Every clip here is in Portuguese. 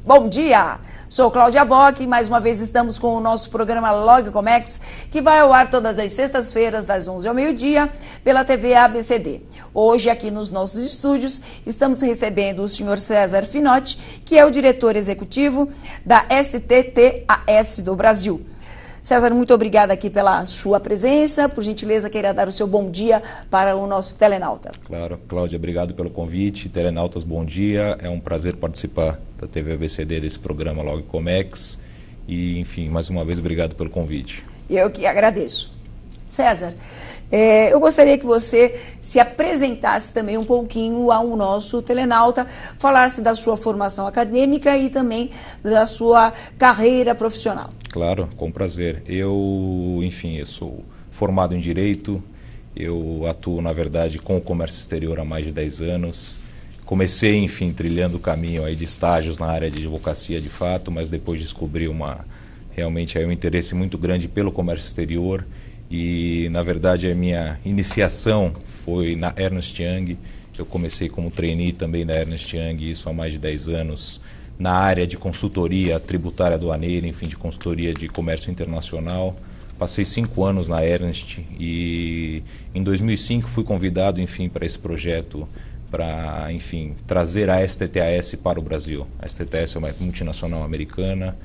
Bom dia! Sou Cláudia Bock e mais uma vez estamos com o nosso programa Logcomex, que vai ao ar todas as sextas-feiras, das 11 ao meio-dia, pela TV ABCD. Hoje, aqui nos nossos estúdios, estamos recebendo o senhor César Finotti, que é o diretor executivo da STTAS do Brasil. César, muito obrigada aqui pela sua presença. Por gentileza, queira dar o seu bom dia para o nosso telenauta. Claro, Cláudia, obrigado pelo convite. Telenautas, bom dia. É um prazer participar da TV ABCD desse programa Logcomex. E, enfim, mais uma vez, obrigado pelo convite. Eu que agradeço. César, eu gostaria que você se apresentasse também um pouquinho ao nosso telenauta, falasse da sua formação acadêmica e também da sua carreira profissional. Claro, com prazer. Eu sou formado em Direito, eu atuo, na verdade, com o comércio exterior há mais de 10 anos. Comecei, trilhando o caminho aí de estágios na área de advocacia, de fato, mas depois descobri realmente um interesse muito grande pelo comércio exterior. E, na verdade, a minha iniciação foi na Ernst Young. Eu comecei como trainee também da Ernst Young, isso há mais de 10 anos, na área de consultoria tributária aduaneira, de consultoria de comércio internacional. Passei 5 anos na Ernst e, em 2005, fui convidado, para esse projeto, para, trazer a STTAS para o Brasil. A STTAS é uma multinacional americana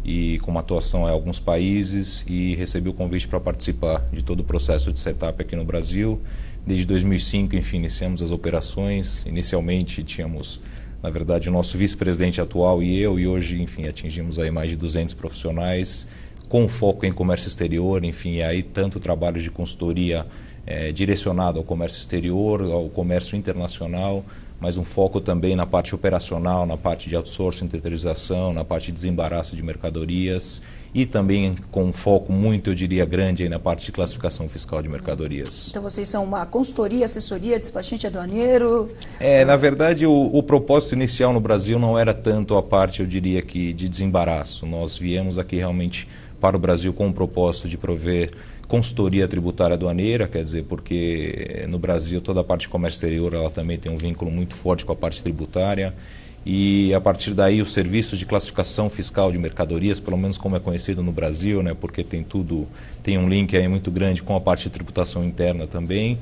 e com uma atuação em alguns países, e recebi o convite para participar de todo o processo de setup aqui no Brasil. Desde 2005, iniciamos as operações. Inicialmente tínhamos, na verdade, o nosso vice-presidente atual e eu, e hoje, atingimos aí mais de 200 profissionais, com foco em comércio exterior, e aí tanto trabalho de consultoria direcionado ao comércio exterior, ao comércio internacional, mas um foco também na parte operacional, na parte de outsourcing, terceirização, na parte de desembaraço de mercadorias e também com um foco muito, eu diria, grande aí na parte de classificação fiscal de mercadorias. Então vocês são uma consultoria, assessoria, despachante aduaneiro? Na verdade, o propósito inicial no Brasil não era tanto a parte, eu diria, que de desembaraço. Nós viemos aqui realmente para o Brasil com o propósito de prover consultoria tributária aduaneira, quer dizer, porque no Brasil toda a parte de comércio exterior ela também tem um vínculo muito forte com a parte tributária, e a partir daí os serviços de classificação fiscal de mercadorias, pelo menos como é conhecido no Brasil, porque tem um link aí muito grande com a parte de tributação interna também.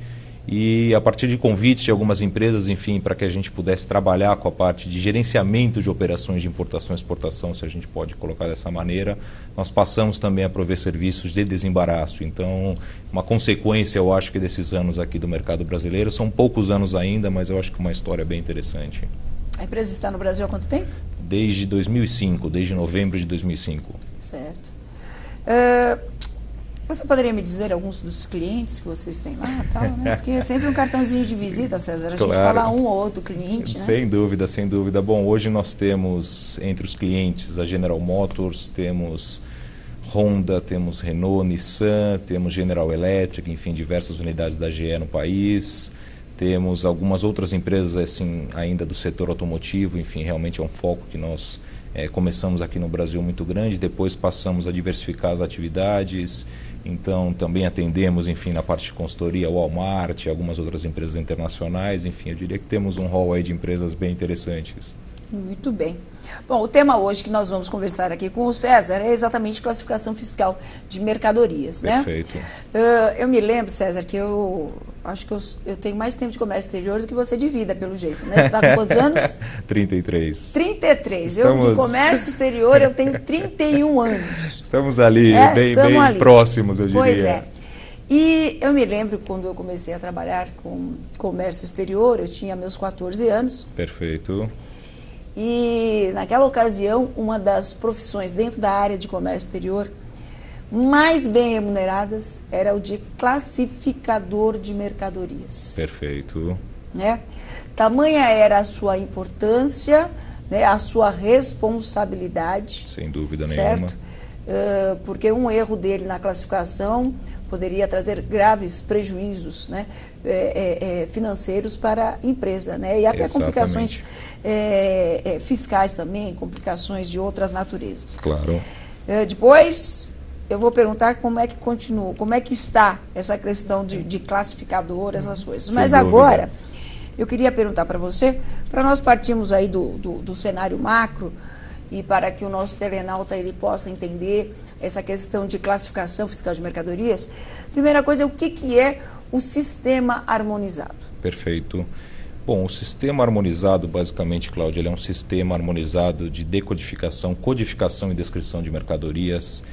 E a partir de convites de algumas empresas, para que a gente pudesse trabalhar com a parte de gerenciamento de operações de importação e exportação, se a gente pode colocar dessa maneira, nós passamos também a prover serviços de desembaraço. Então, uma consequência, eu acho, que desses anos aqui do mercado brasileiro, são poucos anos ainda, mas eu acho que uma história bem interessante. A empresa está no Brasil há quanto tempo? Desde 2005, desde novembro de 2005. Certo. Você poderia me dizer alguns dos clientes que vocês têm lá, tal, né? Porque é sempre um cartãozinho de visita, César. A gente fala um ou outro cliente, né? Sem dúvida, sem dúvida. Bom, hoje nós temos entre os clientes a General Motors, temos Honda, temos Renault, Nissan, temos General Electric, diversas unidades da GE no país. Temos algumas outras empresas ainda do setor automotivo, realmente é um foco que nós começamos aqui no Brasil muito grande, depois passamos a diversificar as atividades, então também atendemos, na parte de consultoria, Walmart, algumas outras empresas internacionais, eu diria que temos um rol aí de empresas bem interessantes. Muito bem. Bom, o tema hoje que nós vamos conversar aqui com o César é exatamente classificação fiscal de mercadorias, né? Perfeito. Eu me lembro, César, que eu acho que eu tenho mais tempo de comércio exterior do que você de vida, pelo jeito, né? Você está com quantos anos? 33. 33. Eu de comércio exterior eu tenho 31 anos. Estamos ali, bem ali, próximos, eu diria. Pois é. E eu me lembro quando eu comecei a trabalhar com comércio exterior, eu tinha meus 14 anos. Perfeito. E naquela ocasião, uma das profissões dentro da área de comércio exterior mais bem remuneradas era o de classificador de mercadorias. Perfeito. Né? Tamanha era a sua importância, né, a sua responsabilidade. Sem dúvida certo? nenhuma. Porque um erro dele na classificação poderia trazer graves prejuízos, né, financeiros para a empresa, né, e até Exatamente. complicações fiscais também, complicações de outras naturezas. Claro. Depois, eu vou perguntar como é que continua, como é que está essa questão de classificador, essas coisas. Sem Mas dúvida. agora, eu queria perguntar para você, para nós partirmos aí do cenário macro, e para que o nosso telenauta ele possa entender essa questão de classificação fiscal de mercadorias, primeira coisa, o que é o sistema harmonizado? Perfeito. Bom, o sistema harmonizado, basicamente, Cláudia, ele é um sistema harmonizado de decodificação, codificação e descrição de mercadorias.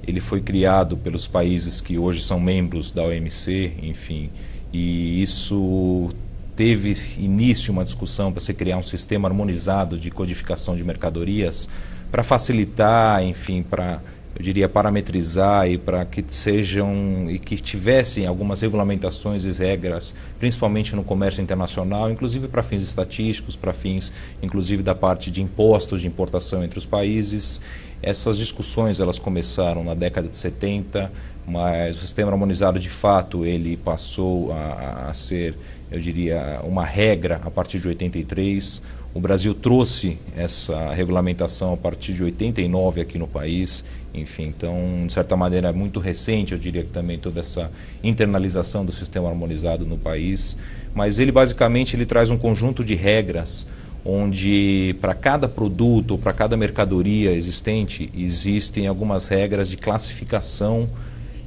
Ele foi criado pelos países que hoje são membros da OMC, enfim, e isso teve início uma discussão para se criar um sistema harmonizado de codificação de mercadorias para facilitar, enfim, para, eu diria, parametrizar e para que sejam e que tivessem algumas regulamentações e regras, principalmente no comércio internacional, inclusive para fins estatísticos, para fins, inclusive, da parte de impostos de importação entre os países. Essas discussões elas começaram na década de 70, mas o sistema harmonizado, de fato, ele passou a ser, eu diria, uma regra a partir de 83. O Brasil trouxe essa regulamentação a partir de 89 aqui no país. Enfim, então, de certa maneira, é muito recente, eu diria que também toda essa internalização do sistema harmonizado no país. Mas ele, basicamente, ele traz um conjunto de regras onde para cada produto ou para cada mercadoria existente, existem algumas regras de classificação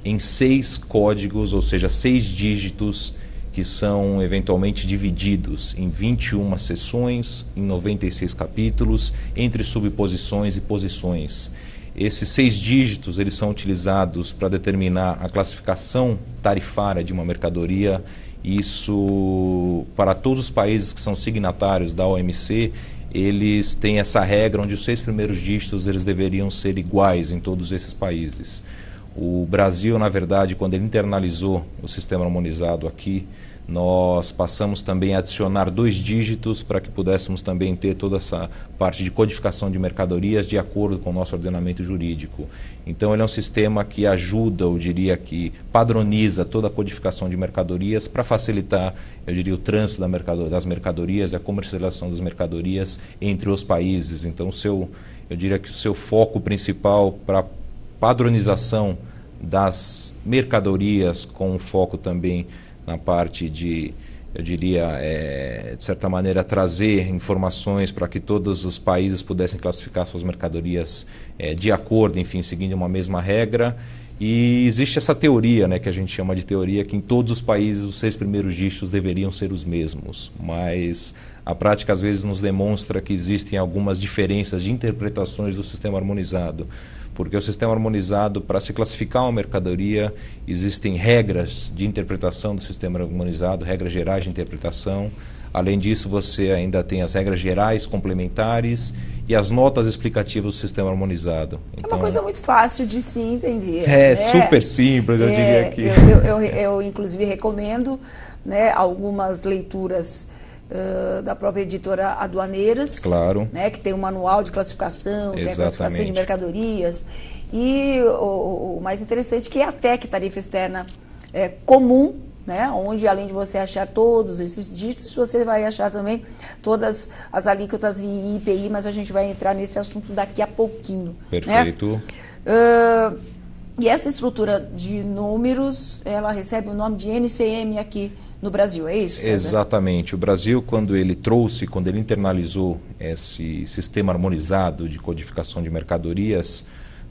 em 6 códigos, ou seja, 6 dígitos, que são eventualmente divididos em 21 seções, em 96 capítulos, entre subposições e posições. Esses 6 dígitos eles são utilizados para determinar a classificação tarifária de uma mercadoria. Isso, para todos os países que são signatários da OMC, eles têm essa regra onde os 6 primeiros dígitos eles deveriam ser iguais em todos esses países. O Brasil, na verdade, quando ele internalizou o sistema harmonizado aqui, nós passamos também a adicionar 2 dígitos para que pudéssemos também ter toda essa parte de codificação de mercadorias de acordo com o nosso ordenamento jurídico. Então ele é um sistema que ajuda, eu diria que padroniza toda a codificação de mercadorias para facilitar, eu diria, o trânsito das mercadorias, a comercialização das mercadorias entre os países. Então eu diria que o seu foco principal para padronização das mercadorias, com foco também na parte de, eu diria, de certa maneira, trazer informações para que todos os países pudessem classificar suas mercadorias de acordo, enfim, seguindo uma mesma regra. E existe essa teoria, né, que a gente chama de teoria, que em todos os países os 6 primeiros dígitos deveriam ser os mesmos, mas a prática às vezes nos demonstra que existem algumas diferenças de interpretações do sistema harmonizado. Porque o sistema harmonizado, para se classificar uma mercadoria, existem regras de interpretação do sistema harmonizado, regras gerais de interpretação. Além disso, você ainda tem as regras gerais complementares e as notas explicativas do sistema harmonizado. Então, é uma coisa muito fácil de se entender. É, né? Super simples, eu diria que... Eu inclusive, recomendo, né, algumas leituras da própria editora Aduaneiras, claro, né, que tem um manual de classificação, tem a classificação de mercadorias. E o mais interessante que é a TEC, tarifa externa comum, né, onde além de você achar todos esses dígitos, você vai achar também todas as alíquotas e IPI, mas a gente vai entrar nesse assunto daqui a pouquinho. Perfeito. Né? E essa estrutura de números, ela recebe o nome de NCM aqui no Brasil, é isso, César? Exatamente. O Brasil, quando ele internalizou esse sistema harmonizado de codificação de mercadorias,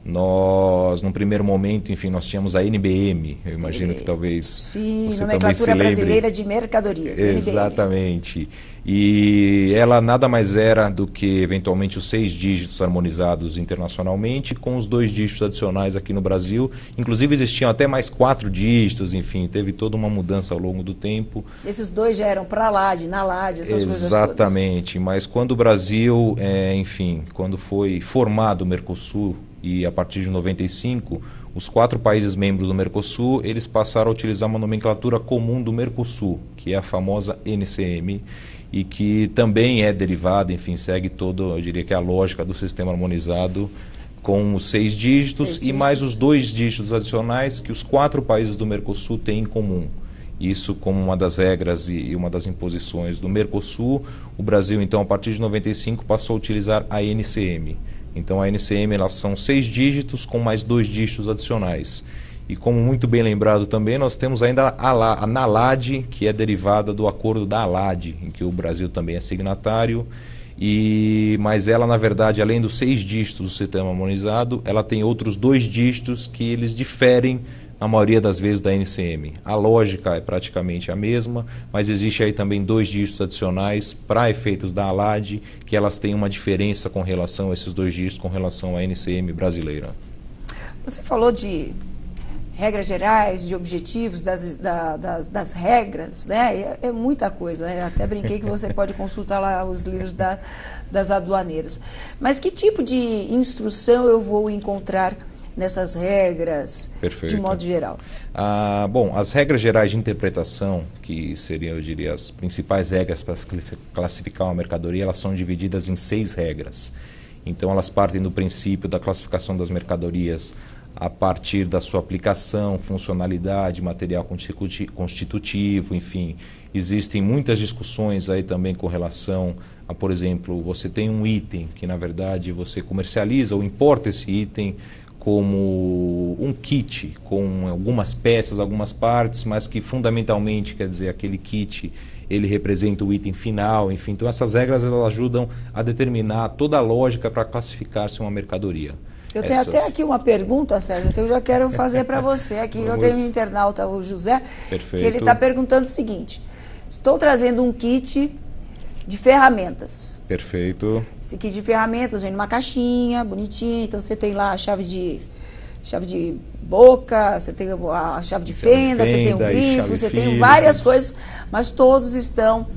nós, num primeiro momento, enfim, nós tínhamos a NBM, eu imagino que talvez sim, você Nomenclatura também se Brasileira de Mercadorias. Exatamente. NBM. E ela nada mais era do que, eventualmente, os 6 dígitos harmonizados internacionalmente, com os 2 dígitos adicionais aqui no Brasil. Inclusive, existiam até mais 4 dígitos, enfim, teve toda uma mudança ao longo do tempo. Esses 2 já eram para LAD, na LAD, essas coisas todas. Exatamente, mas quando o Brasil, enfim, quando foi formado o Mercosul, e a partir de 95, os 4 países membros do Mercosul, eles passaram a utilizar uma nomenclatura comum do Mercosul, que é a famosa NCM, e que também é derivada, enfim, segue toda, eu diria que a lógica do sistema harmonizado, com os 6 dígitos e mais os 2 dígitos adicionais que os 4 países do Mercosul têm em comum. Isso como uma das regras e uma das imposições do Mercosul. O Brasil, então, a partir de 95, passou a utilizar a NCM. Então, a NCM, elas são 6 dígitos com mais 2 dígitos adicionais. E como muito bem lembrado também, nós temos ainda a NALAD, que é derivada do acordo da ALAD, em que o Brasil também é signatário. Mas ela, na verdade, além dos 6 dígitos do sistema harmonizado, ela tem outros 2 dígitos que eles diferem, na maioria das vezes, da NCM. A lógica é praticamente a mesma, mas existe aí também 2 dígitos adicionais para efeitos da ALAD, que elas têm uma diferença com relação a esses 2 dígitos, com relação à NCM brasileira. Você falou de regras gerais, de objetivos, das regras, né? É muita coisa, né? Até brinquei que você pode consultar lá os livros das aduaneiras. Mas que tipo de instrução eu vou encontrar nessas regras, Perfeito. de modo geral? Bom, as regras gerais de interpretação, que seriam, eu diria, as principais regras para classificar uma mercadoria, elas são divididas em 6 regras. Então, elas partem do princípio da classificação das mercadorias a partir da sua aplicação, funcionalidade, material constitutivo, enfim. Existem muitas discussões aí também com relação a, por exemplo, você tem um item que, na verdade, você comercializa ou importa esse item como um kit, com algumas peças, algumas partes, mas que fundamentalmente, quer dizer, aquele kit, ele representa o item final, enfim. Então, essas regras elas ajudam a determinar toda a lógica para classificar-se uma mercadoria. Eu tenho até aqui uma pergunta, Sérgio, que eu já quero fazer para você. Aqui eu tenho um internauta, o José, Perfeito. Que ele está perguntando o seguinte: estou trazendo um kit de ferramentas. Perfeito. Esse kit de ferramentas vem numa caixinha, bonitinha, então você tem lá a chave de boca, você tem a chave de fenda, você tem um grifo, você tem várias coisas, mas todos estão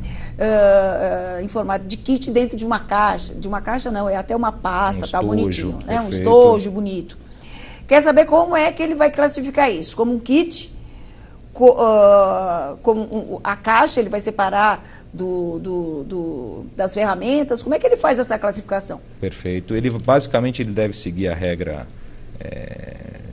em formato de kit dentro de uma caixa. De uma caixa não, é até uma pasta, tá bonitinho, né? Um estojo bonito. Quer saber como é que ele vai classificar isso? Como um kit, a caixa ele vai separar das ferramentas, como é que ele faz essa classificação? Perfeito. Basicamente ele deve seguir a regra,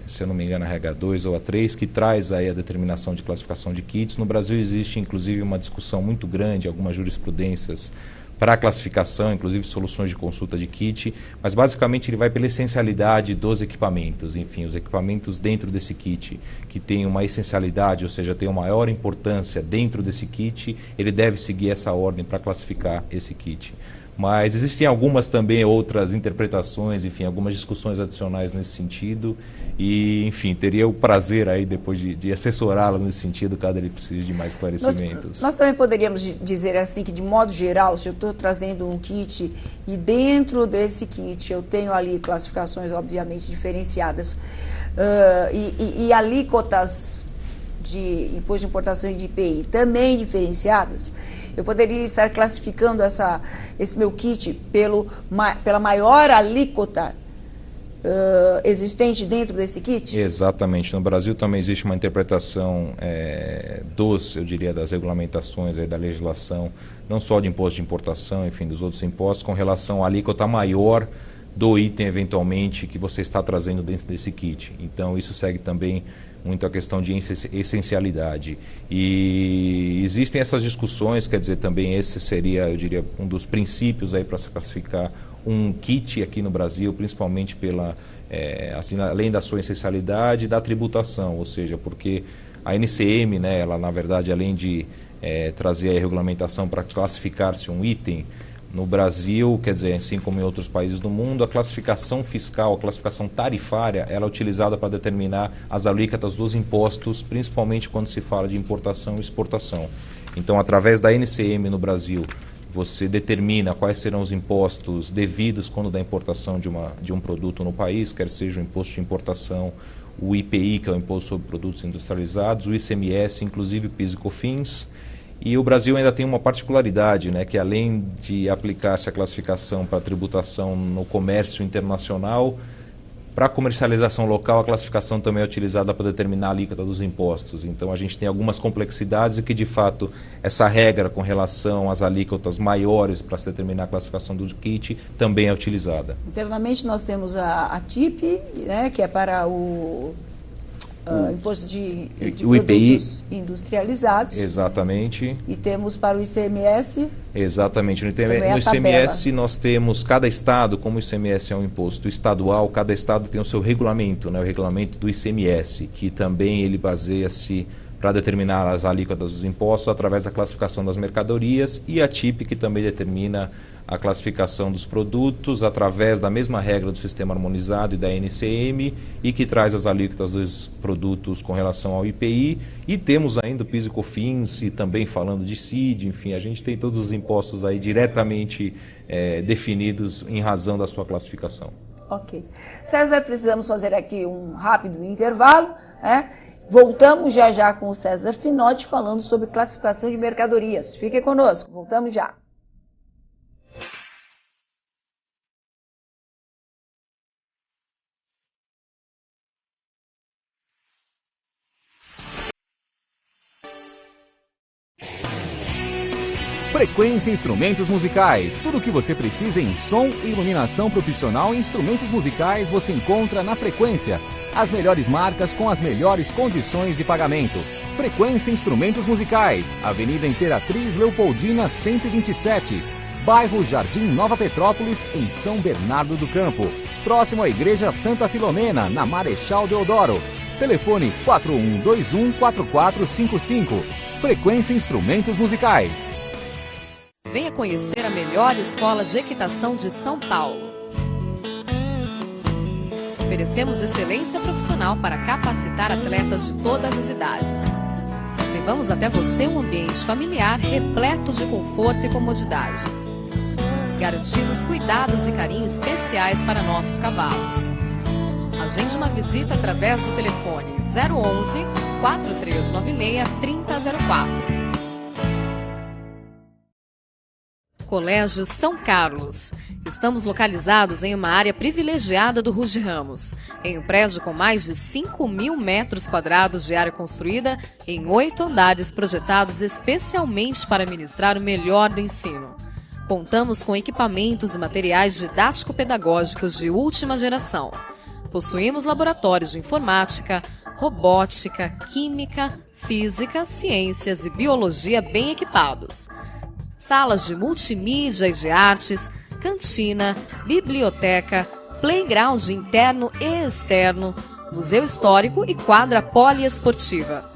se eu não me engano, a regra 2 ou a 3, que traz aí a determinação de classificação de kits. No Brasil existe inclusive uma discussão muito grande, algumas jurisprudências para a classificação, inclusive soluções de consulta de kit, mas basicamente ele vai pela essencialidade dos equipamentos. Enfim, os equipamentos dentro desse kit que tem uma essencialidade, ou seja, tem uma maior importância dentro desse kit, ele deve seguir essa ordem para classificar esse kit. Mas existem algumas também outras interpretações, enfim, algumas discussões adicionais nesse sentido e, enfim, teria o prazer aí depois de assessorá-lo nesse sentido, caso ele precise de mais esclarecimentos. Nós também poderíamos dizer assim que, de modo geral, se eu estou trazendo um kit e dentro desse kit eu tenho ali classificações, obviamente, diferenciadas e alíquotas de imposto de importação e de IPI também diferenciadas, eu poderia estar classificando esse meu kit pela maior alíquota existente dentro desse kit? Exatamente. No Brasil também existe uma interpretação eu diria, das regulamentações, da legislação, não só de imposto de importação, enfim, dos outros impostos, com relação à alíquota maior do item, eventualmente, que você está trazendo dentro desse kit. Então, isso segue também muito a questão de essencialidade. E existem essas discussões, quer dizer, também esse seria, eu diria, um dos princípios aí para se classificar um kit aqui no Brasil, principalmente assim, além da sua essencialidade, da tributação, ou seja, porque a NCM, né, ela na verdade, além de trazer a regulamentação para classificar-se um item, no Brasil, quer dizer, assim como em outros países do mundo, a classificação fiscal, a classificação tarifária, ela é utilizada para determinar as alíquotas dos impostos, principalmente quando se fala de importação e exportação. Então, através da NCM no Brasil, você determina quais serão os impostos devidos quando da importação de um produto no país, quer seja o imposto de importação, o IPI, que é o Imposto sobre Produtos Industrializados, o ICMS, inclusive o PIS e COFINS. E o Brasil ainda tem uma particularidade, né, que além de aplicar-se a classificação para tributação no comércio internacional, para a comercialização local a classificação também é utilizada para determinar a alíquota dos impostos. Então a gente tem algumas complexidades e que de fato essa regra com relação às alíquotas maiores para se determinar a classificação do kit também é utilizada. Internamente nós temos a TIP, né, que é para o imposto de produtos industrializados. Exatamente. E temos para o ICMS. Exatamente. No ICMS nós temos, cada estado, como o ICMS é um imposto estadual, cada estado tem o seu regulamento, né, o regulamento do ICMS, que também ele baseia-se para determinar as alíquotas dos impostos através da classificação das mercadorias, e a TIP, que também determina a classificação dos produtos através da mesma regra do Sistema Harmonizado e da NCM, e que traz as alíquotas dos produtos com relação ao IPI. E temos ainda o PIS e COFINS, e também falando de CID, enfim, a gente tem todos os impostos aí diretamente definidos em razão da sua classificação. Ok. César, precisamos fazer aqui um rápido intervalo, né? Voltamos já já com o César Finotti falando sobre classificação de mercadorias. Fique conosco, voltamos já. Frequência Instrumentos Musicais. Tudo o que você precisa em som e iluminação profissional e instrumentos musicais você encontra na Frequência. As melhores marcas com as melhores condições de pagamento. Frequência Instrumentos Musicais. Avenida Imperatriz Leopoldina 127. Bairro Jardim Nova Petrópolis, em São Bernardo do Campo. Próximo à Igreja Santa Filomena, na Marechal Deodoro. Telefone 4121-4455. Frequência Instrumentos Musicais. Venha conhecer a melhor escola de equitação de São Paulo. Oferecemos excelência profissional para capacitar atletas de todas as idades. Levamos até você um ambiente familiar repleto de conforto e comodidade. Garantimos cuidados e carinho especiais para nossos cavalos. Agende uma visita através do telefone 011 4396 3004. Colégio São Carlos. Estamos localizados em uma área privilegiada do Ruge Ramos, em um prédio com mais de 5.000 metros quadrados de área construída em 8 andares projetados especialmente para ministrar o melhor do ensino. Contamos com equipamentos e materiais didático-pedagógicos de última geração. Possuímos laboratórios de informática, robótica, química, física, ciências e biologia bem equipados. Salas de multimídia e de artes, cantina, biblioteca, playground interno e externo, museu histórico e quadra poliesportiva.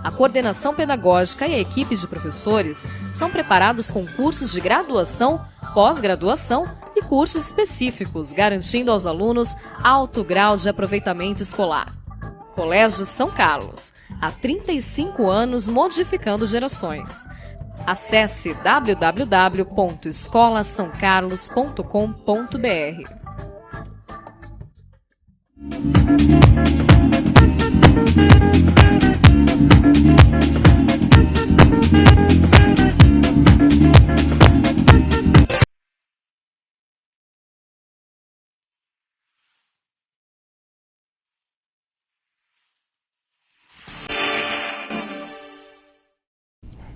A coordenação pedagógica e a equipe de professores são preparados com cursos de graduação, pós-graduação e cursos específicos, garantindo aos alunos alto grau de aproveitamento escolar. Colégio São Carlos, há 35 anos modificando gerações. Acesse www.escolasaocarlos.com.br.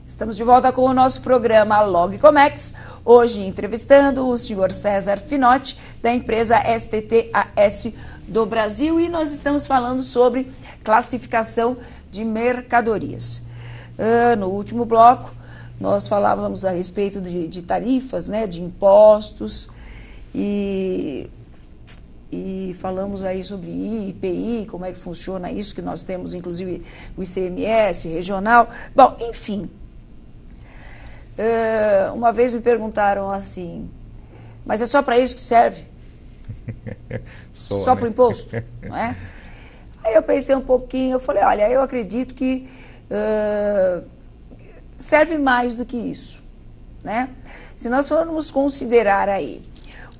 Estamos de volta com o nosso programa Logcomex, hoje entrevistando o senhor César Finotti, da empresa STTAS do Brasil, e nós estamos falando sobre classificação de mercadorias. No último bloco, nós falávamos a respeito de tarifas, né, de impostos, e falamos aí sobre IPI, como é que funciona isso, que nós temos inclusive o ICMS regional. Bom, enfim, uma vez me perguntaram assim, mas é só para isso que serve? Só para o imposto? Não é? Aí eu pensei um pouquinho, eu falei, olha, eu acredito que serve mais do que isso, né? Se nós formos considerar aí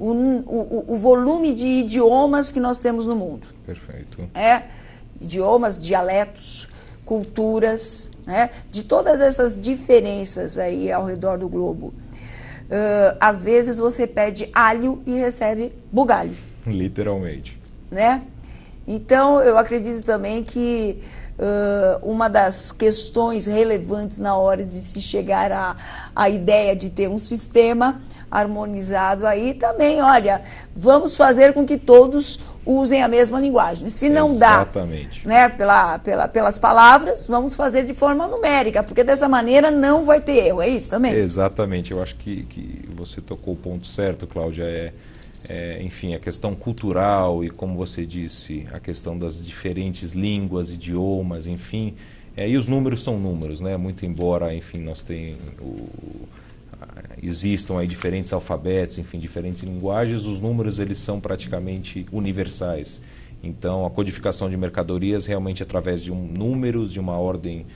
o volume de idiomas que nós temos no mundo. Perfeito. Idiomas, dialetos, culturas, né? De todas essas diferenças aí ao redor do globo. Às vezes você pede alho e recebe bugalho. Literalmente. Né? Então, eu acredito também que uma das questões relevantes na hora de se chegar à ideia de ter um sistema harmonizado aí também, olha, vamos fazer com que todos usem a mesma linguagem. Se não Exatamente. Dá, né, pelas palavras, vamos fazer de forma numérica, porque dessa maneira não vai ter erro, é isso também? Exatamente, eu acho que você tocou o ponto certo, Cláudia, enfim, a questão cultural e, como você disse, a questão das diferentes línguas, idiomas, enfim, E os números são números, né? Muito embora, enfim, existam aí diferentes alfabetos, enfim, diferentes linguagens, os números eles são praticamente universais. Então, a codificação de mercadorias realmente através de números, de uma ordem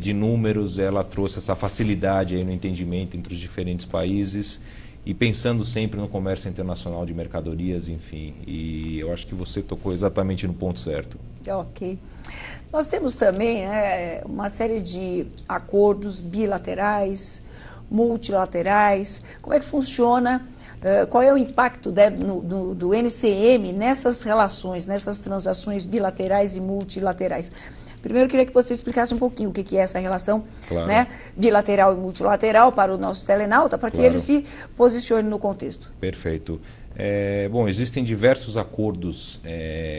de números, ela trouxe essa facilidade aí no entendimento entre os diferentes países e pensando sempre no comércio internacional de mercadorias, enfim. E eu acho que você tocou exatamente no ponto certo. Ok. Nós temos também uma série de acordos bilaterais, multilaterais. Como é que funciona? Qual é o impacto do NCM nessas relações, nessas transações bilaterais e multilaterais? Primeiro, eu queria que você explicasse um pouquinho o que é essa relação, claro, né, bilateral e multilateral para o nosso telenauta, para que claro, ele se posicione no contexto. Perfeito. Bom, existem diversos acordos,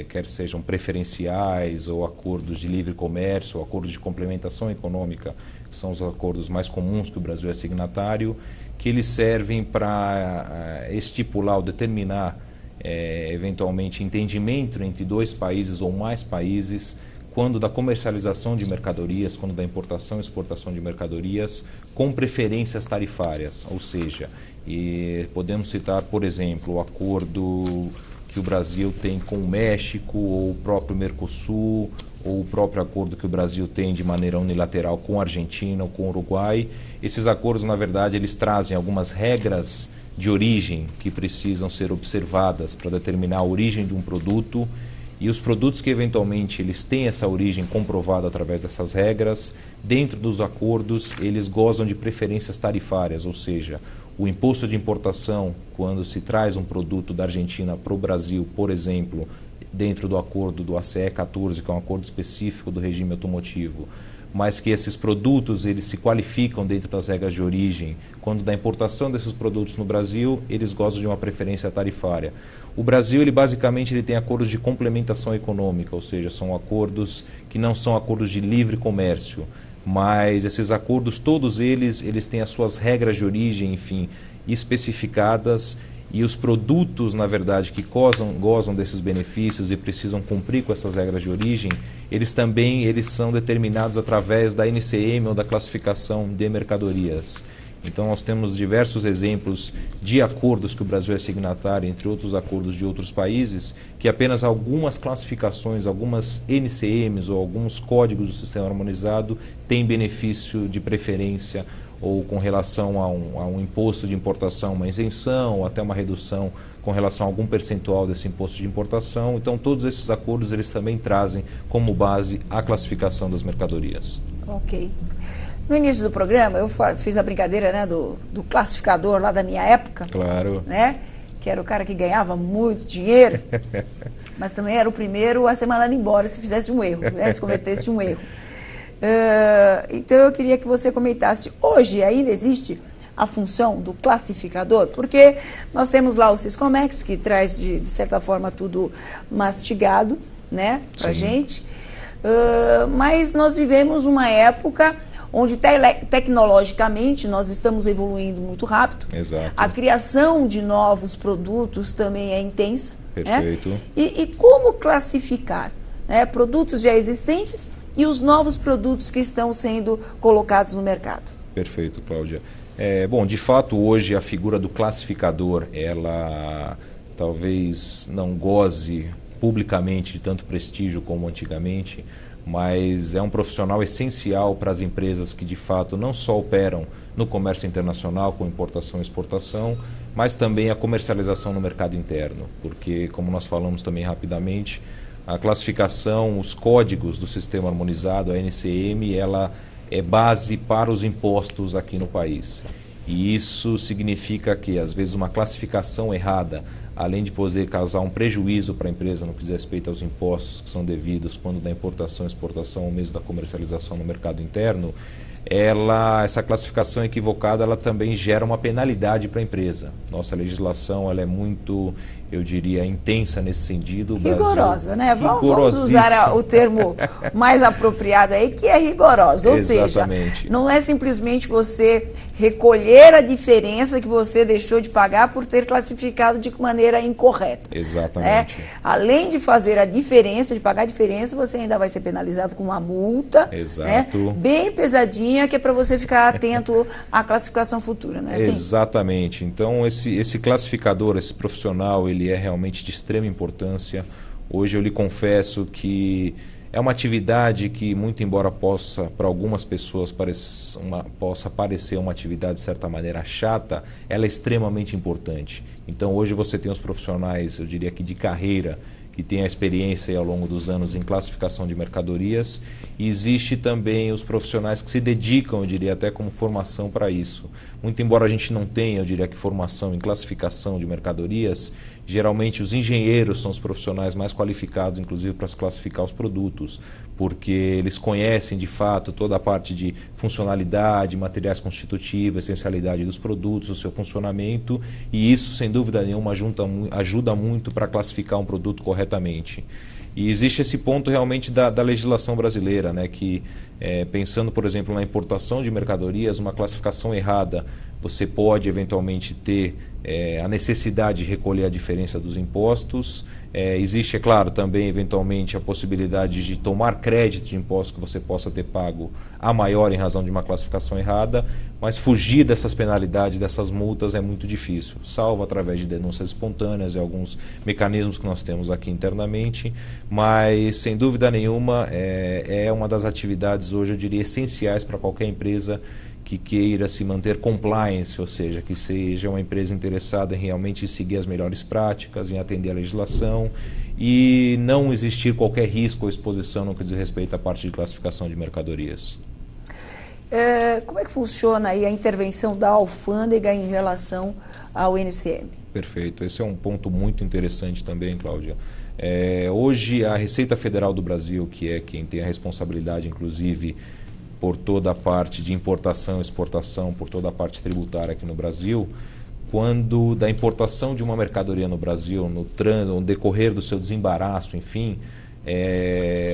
quer sejam preferenciais ou acordos de livre comércio, ou acordos de complementação econômica, que são os acordos mais comuns que o Brasil é signatário, que eles servem para estipular ou determinar, eventualmente, entendimento entre dois países ou mais países, quando da comercialização de mercadorias, quando da importação e exportação de mercadorias, com preferências tarifárias, ou seja, podemos citar, por exemplo, o acordo que o Brasil tem com o México, ou o próprio Mercosul, ou o próprio acordo que o Brasil tem de maneira unilateral com a Argentina ou com o Uruguai. Esses acordos, na verdade, eles trazem algumas regras de origem que precisam ser observadas para determinar a origem de um produto, e os produtos que eventualmente eles têm essa origem comprovada através dessas regras, dentro dos acordos eles gozam de preferências tarifárias, ou seja, o imposto de importação, quando se traz um produto da Argentina para o Brasil, por exemplo, dentro do acordo do ACE 14, que é um acordo específico do regime automotivo, mas que esses produtos eles se qualificam dentro das regras de origem. Quando da importação desses produtos no Brasil, eles gozam de uma preferência tarifária. O Brasil, ele tem acordos de complementação econômica, ou seja, são acordos que não são acordos de livre comércio, mas esses acordos, todos eles têm as suas regras de origem, enfim, especificadas, e os produtos, na verdade, que gozam desses benefícios e precisam cumprir com essas regras de origem, eles são determinados através da NCM ou da classificação de mercadorias. Então, nós temos diversos exemplos de acordos que o Brasil é signatário, entre outros acordos de outros países, que apenas algumas classificações, algumas NCMs ou alguns códigos do sistema harmonizado têm benefício de preferência, ou com relação a um imposto de importação, uma isenção, ou até uma redução com relação a algum percentual desse imposto de importação. Então, todos esses acordos eles também trazem como base a classificação das mercadorias. Ok. No início do programa, eu fiz a brincadeira, né, do classificador lá da minha época. Claro. Né, que era o cara que ganhava muito dinheiro, mas também era o primeiro a ser mandado embora se fizesse um erro, né, se cometesse um erro. Então eu queria que você comentasse, hoje ainda existe a função do classificador? Porque nós temos lá o Siscomex, que traz de certa forma tudo mastigado, né, pra gente, mas nós vivemos uma época onde tecnologicamente nós estamos evoluindo muito rápido. Exato. A criação de novos produtos também é intensa. Perfeito. Né? E como classificar, né, produtos já existentes e os novos produtos que estão sendo colocados no mercado? Perfeito, Cláudia. Bom, de fato, hoje a figura do classificador, ela talvez não goze publicamente de tanto prestígio como antigamente, mas é um profissional essencial para as empresas que, de fato, não só operam no comércio internacional, com importação e exportação, mas também a comercialização no mercado interno, porque, como nós falamos também rapidamente, a classificação, os códigos do sistema harmonizado, a NCM, ela é base para os impostos aqui no país. E isso significa que, às vezes, uma classificação errada, além de poder causar um prejuízo para a empresa no que diz respeito aos impostos que são devidos quando da importação, exportação ou mesmo da comercialização no mercado interno, essa classificação equivocada ela também gera uma penalidade para a empresa. Nossa legislação ela é muito eu diria, intensa nesse sentido. Rigorosa, né? Vamos usar o termo mais apropriado aí, que é rigorosa. Ou seja, não é simplesmente você recolher a diferença que você deixou de pagar por ter classificado de maneira incorreta. Exatamente. Né? Além de fazer a diferença, de pagar a diferença, você ainda vai ser penalizado com uma multa, exato, né? Bem pesadinha, que é para você ficar atento à classificação futura, né? Assim? Exatamente. Então, esse classificador, esse profissional, ele é realmente de extrema importância. Hoje eu lhe confesso que é uma atividade que, muito embora possa, para algumas pessoas, possa parecer uma atividade de certa maneira chata, ela é extremamente importante. Então hoje você tem os profissionais, eu diria que de carreira, que tem a experiência aí ao longo dos anos em classificação de mercadorias, e existe também os profissionais que se dedicam, eu diria até como formação para isso. Muito embora a gente não tenha, eu diria que formação em classificação de mercadorias, geralmente os engenheiros são os profissionais mais qualificados, inclusive para se classificar os produtos, porque eles conhecem de fato toda a parte de funcionalidade, materiais constitutivos, essencialidade dos produtos, o seu funcionamento, e isso sem dúvida nenhuma ajuda muito para classificar um produto corretamente. E existe esse ponto realmente da legislação brasileira, né, que pensando, por exemplo, na importação de mercadorias, uma classificação errada, você pode eventualmente ter a necessidade de recolher a diferença dos impostos. Existe, é claro, também eventualmente a possibilidade de tomar crédito de impostos que você possa ter pago a maior em razão de uma classificação errada, mas fugir dessas penalidades, dessas multas é muito difícil, salvo através de denúncias espontâneas e alguns mecanismos que nós temos aqui internamente, mas sem dúvida nenhuma é uma das atividades hoje, eu diria, essenciais para qualquer empresa que queira se manter compliance, ou seja, que seja uma empresa interessada em realmente seguir as melhores práticas, em atender a legislação e não existir qualquer risco ou exposição no que diz respeito à parte de classificação de mercadorias. Como é que funciona aí a intervenção da alfândega em relação ao NCM? Perfeito, esse é um ponto muito interessante também, Cláudia. Hoje a Receita Federal do Brasil, que é quem tem a responsabilidade, inclusive, por toda a parte de importação e exportação, por toda a parte tributária aqui no Brasil, quando da importação de uma mercadoria no Brasil, no decorrer do seu desembaraço, enfim,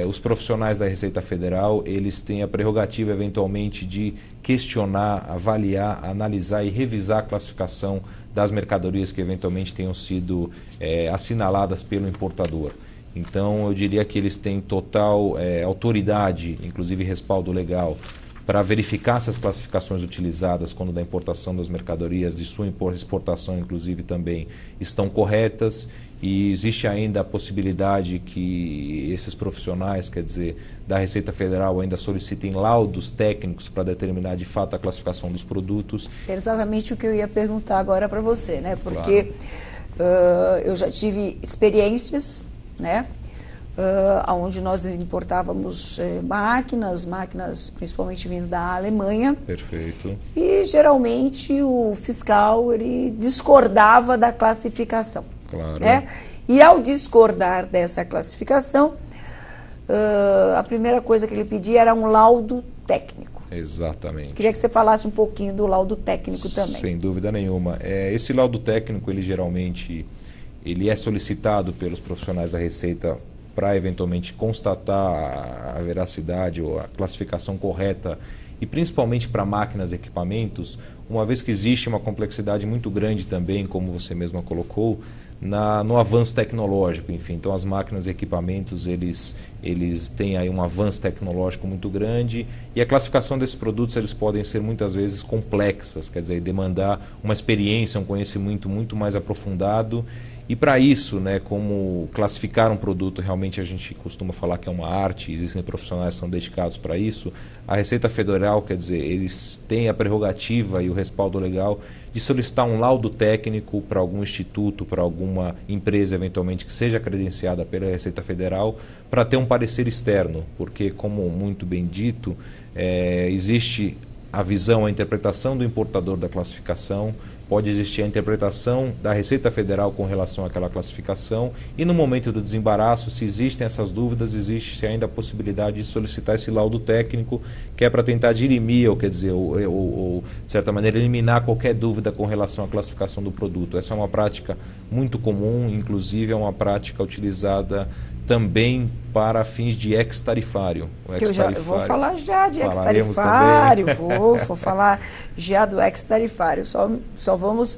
os profissionais da Receita Federal, eles têm a prerrogativa eventualmente de questionar, avaliar, analisar e revisar a classificação das mercadorias que eventualmente tenham sido assinaladas pelo importador. Então, eu diria que eles têm total autoridade, inclusive respaldo legal, para verificar se as classificações utilizadas quando da importação das mercadorias, de sua exportação, inclusive, também estão corretas. E existe ainda a possibilidade que esses profissionais, quer dizer, da Receita Federal, ainda solicitem laudos técnicos para determinar de fato a classificação dos produtos. É exatamente o que eu ia perguntar agora para você, né? Porque claro, eu já tive experiências, né, onde nós importávamos máquinas principalmente vindo da Alemanha. Perfeito. E geralmente o fiscal ele discordava da classificação. Claro. Né? E ao discordar dessa classificação, a primeira coisa que ele pedia era um laudo técnico. Exatamente. Queria que você falasse um pouquinho do laudo técnico também. Sem dúvida nenhuma. Esse laudo técnico, ele geralmente é solicitado pelos profissionais da Receita para eventualmente constatar a veracidade ou a classificação correta, e principalmente para máquinas e equipamentos, uma vez que existe uma complexidade muito grande também, como você mesma colocou, no avanço tecnológico, enfim. Então as máquinas e equipamentos, eles têm aí um avanço tecnológico muito grande, e a classificação desses produtos, eles podem ser muitas vezes complexas, quer dizer, demandar uma experiência, um conhecimento muito mais aprofundado. E para isso, né, como classificar um produto, realmente a gente costuma falar que é uma arte, existem profissionais que são dedicados para isso. A Receita Federal, quer dizer, eles têm a prerrogativa e o respaldo legal de solicitar um laudo técnico para algum instituto, para alguma empresa eventualmente que seja credenciada pela Receita Federal, para ter um parecer externo, porque, como muito bem dito, existe a visão, a interpretação do importador da classificação, pode existir a interpretação da Receita Federal com relação àquela classificação e no momento do desembaraço, se existem essas dúvidas, existe ainda a possibilidade de solicitar esse laudo técnico, que é para tentar dirimir, ou quer dizer, ou de certa maneira eliminar qualquer dúvida com relação à classificação do produto. Essa é uma prática muito comum, inclusive é uma prática utilizada também para fins de ex-tarifário. Eu vou falar já de ex-tarifário, vou falar já do ex-tarifário. Só vamos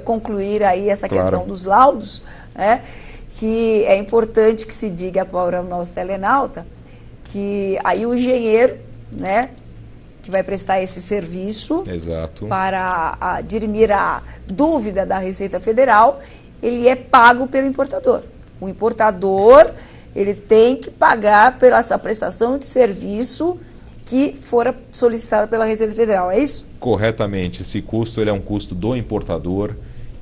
concluir aí essa questão dos laudos, né? Que é importante que se diga para o nosso telenauta que aí o engenheiro, né, que vai prestar esse serviço para dirimir a dúvida da Receita Federal, ele é pago pelo importador. O importador, ele tem que pagar pela essa prestação de serviço que fora solicitada pela Receita Federal, é isso? Corretamente. Esse custo ele é um custo do importador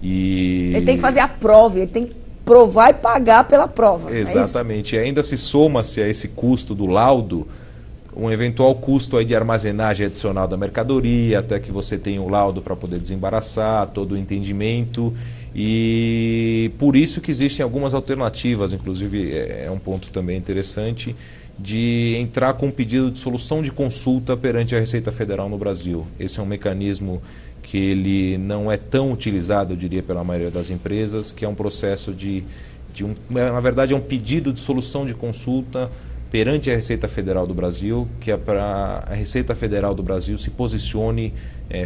e... Ele tem que fazer a prova, ele tem que provar e pagar pela prova. Exatamente. E ainda se soma-se a esse custo do laudo um eventual custo aí de armazenagem adicional da mercadoria, até que você tenha o laudo para poder desembaraçar, todo o entendimento. E por isso que existem algumas alternativas, inclusive é um ponto também interessante, de entrar com um pedido de solução de consulta perante a Receita Federal no Brasil. Esse é um mecanismo que ele não é tão utilizado, eu diria, pela maioria das empresas, que é um processo na verdade é um pedido de solução de consulta perante a Receita Federal do Brasil, que é para a Receita Federal do Brasil se posicione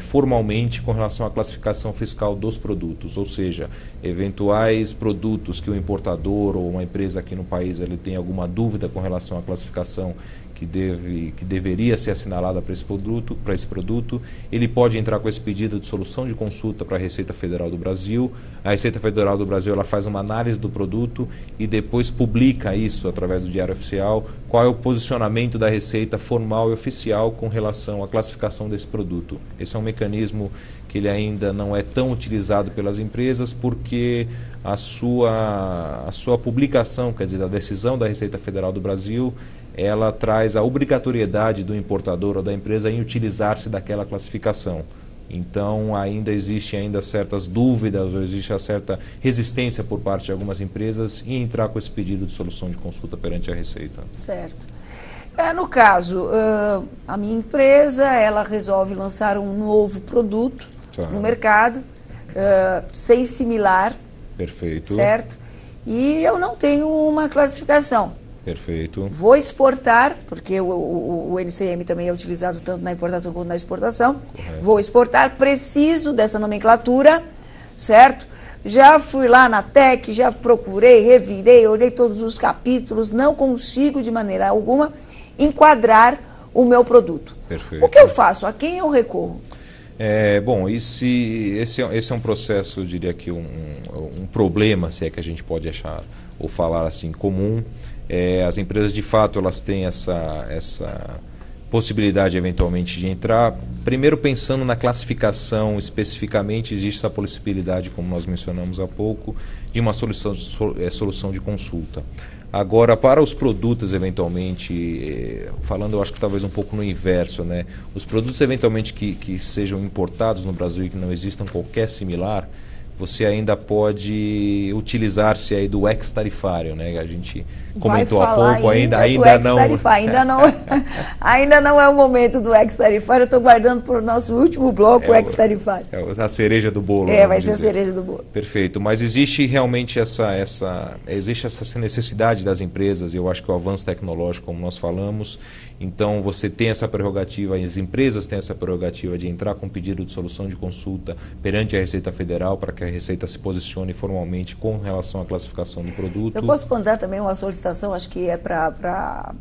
formalmente com relação à classificação fiscal dos produtos, ou seja, eventuais produtos que o importador ou uma empresa aqui no país ele tem alguma dúvida com relação à classificação que deveria ser assinalada para esse produto, ele pode entrar com esse pedido de solução de consulta para a Receita Federal do Brasil. A Receita Federal do Brasil ela faz uma análise do produto e depois publica isso através do Diário Oficial, qual é o posicionamento da Receita formal e oficial com relação à classificação desse produto. Esse é um mecanismo que ele ainda não é tão utilizado pelas empresas porque a sua publicação, quer dizer, a decisão da Receita Federal do Brasil, ela traz a obrigatoriedade do importador ou da empresa em utilizar-se daquela classificação. Então, ainda existe certas dúvidas ou existe uma certa resistência por parte de algumas empresas em entrar com esse pedido de solução de consulta perante a Receita. Certo. No caso, a minha empresa, ela resolve lançar um novo produto no mercado, sem similar. Perfeito. Certo? E eu não tenho uma classificação. Perfeito. Vou exportar, porque o NCM também é utilizado tanto na importação quanto na exportação. Correto. Vou exportar, preciso dessa nomenclatura, certo? Já fui lá na TEC, já procurei, revirei, olhei todos os capítulos, não consigo de maneira alguma enquadrar o meu produto. Perfeito. O que eu faço? A quem eu recorro? Bom, esse é um processo, eu diria que um problema, se é que a gente pode achar ou falar assim, comum. As empresas, de fato, elas têm essa possibilidade, eventualmente, de entrar. Primeiro, pensando na classificação especificamente, existe essa possibilidade, como nós mencionamos há pouco, de uma solução de consulta. Agora, para os produtos, eventualmente, falando, eu acho que talvez um pouco no inverso, né? Os produtos, eventualmente, que sejam importados no Brasil e que não existam qualquer similar, você ainda pode utilizar-se aí do ex-tarifário, né? A gente comentou há pouco, ainda não é o momento do ex-tarifário. Eu estou guardando para o nosso último bloco o ex-tarifário. A cereja do bolo. Vai ser a cereja do bolo. Perfeito. Mas existe realmente existe essa necessidade das empresas, e eu acho que o avanço tecnológico, como nós falamos, então você tem essa prerrogativa, as empresas têm essa prerrogativa de entrar com pedido de solução de consulta perante a Receita Federal para que a Receita se posicione formalmente com relação à classificação do produto. Eu posso mandar também uma solicitação, acho que é para,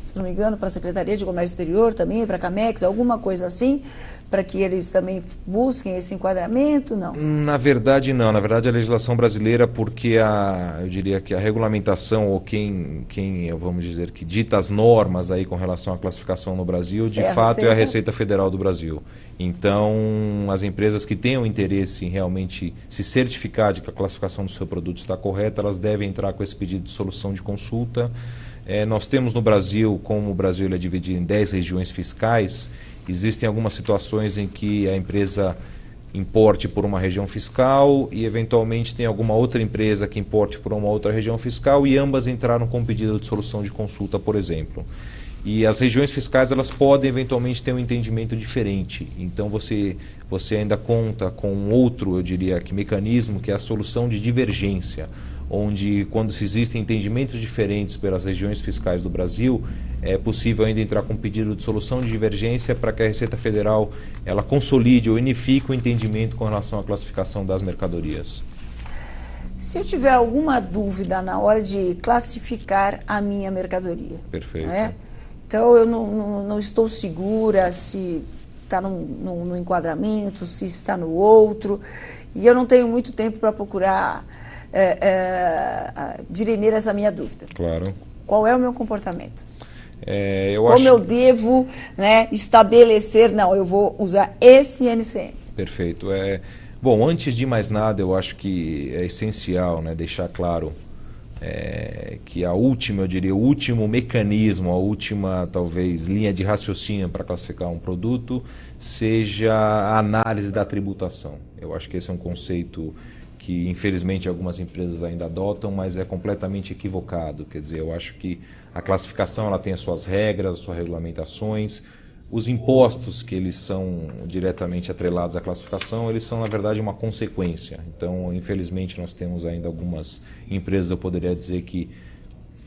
se não me engano, para a Secretaria de Comércio Exterior também, para a Camex, alguma coisa assim, para que eles também busquem esse enquadramento, não? Na verdade, não. Na verdade, a legislação brasileira, porque eu diria que a regulamentação, ou quem vamos dizer, que dita as normas aí com relação à classificação no Brasil, de fato é a Receita Federal do Brasil. Então, as empresas que tenham interesse em realmente se certificar de que a classificação do seu produto está correta, elas devem entrar com esse pedido de solução de consulta. Nós temos no Brasil, como o Brasil é dividido em 10 regiões fiscais, existem algumas situações em que a empresa importe por uma região fiscal e eventualmente tem alguma outra empresa que importe por uma outra região fiscal e ambas entraram com pedido de solução de consulta, por exemplo. E as regiões fiscais elas podem eventualmente ter um entendimento diferente. Então você ainda conta com outro, eu diria, mecanismo, que é a solução de divergência, onde quando se existem entendimentos diferentes pelas regiões fiscais do Brasil, é possível ainda entrar com pedido de solução de divergência para que a Receita Federal ela consolide ou unifique o entendimento com relação à classificação das mercadorias. Se eu tiver alguma dúvida na hora de classificar a minha mercadoria, perfeito. Né? Então eu não estou segura se está no enquadramento, se está no outro, e eu não tenho muito tempo para procurar dirimir essa minha dúvida. Claro. Qual é o meu comportamento? Como eu devo, né, estabelecer, não, eu vou usar esse NCM. Perfeito. Bom, antes de mais nada, eu acho que é essencial, né, deixar claro que o último mecanismo, a última, talvez, linha de raciocínio para classificar um produto seja a análise da tributação. Eu acho que esse é um conceito que, infelizmente, algumas empresas ainda adotam, mas é completamente equivocado. Quer dizer, eu acho que a classificação ela tem as suas regras, as suas regulamentações. Os impostos, que eles são diretamente atrelados à classificação, eles são, na verdade, uma consequência. Então, infelizmente, nós temos ainda algumas empresas, eu poderia dizer, que